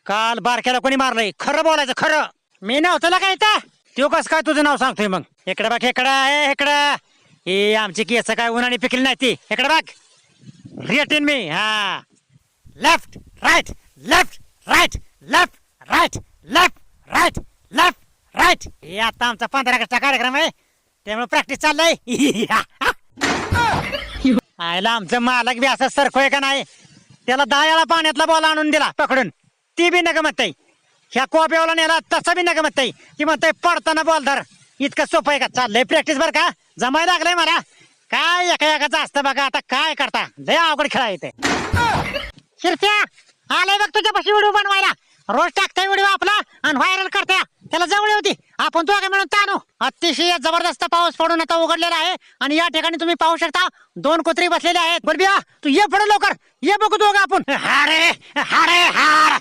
काल बारक्याला कोणी मारलंय? खरं बोलायचं, खरं. मी नव्हतं काय इथं. तो कस काय तुझं नाव सांगतोय मग? इकडे बघ, इकडं. ही आमची केस काय उन्हाने पिकली नाही ती. इकडे बघ, रेटीन मी. हा, left right, left right, left right, left right, left right. हे आता आमचा 15 ऑगस्टचा कार्यक्रम आहे, त्यामुळे प्रॅक्टिस चाललंय. आयला आमचं मालक बी असं सरखोय का नाही? त्याला 10 वेळा पाण्यातला बॉल आणून दिला पकडून, ती बी नका म्हणताय. ह्या कोप्यावला नेला तसा बी नका म्हणताय. ती म्हणताय पडताना बॉल धर. इतकं सोपं आहे का? चाललंय प्रॅक्टिस बर का, जमाय लागलंय मला. काय एका एकाचं असतं बघा. आता काय करता, लय अवघड खेळा येते. शिरप्या आलाय बघ तुझ्यापाशी व्हिडिओ बनवायला. रोज टाकताय व्हिडिओ आपला आणि व्हायरल करताय. त्याला जवळ होती, आपण तो म्हणून ताणू. अतिशय जबरदस्त पाऊस पडून आता उघडलेला आहे आणि या ठिकाणी तुम्ही पाहू शकता 2 कुत्री बसलेले आहेत. बरबिया तू ये पुढे लवकर, ये बघू दोघं आपण. हारे हारे हार.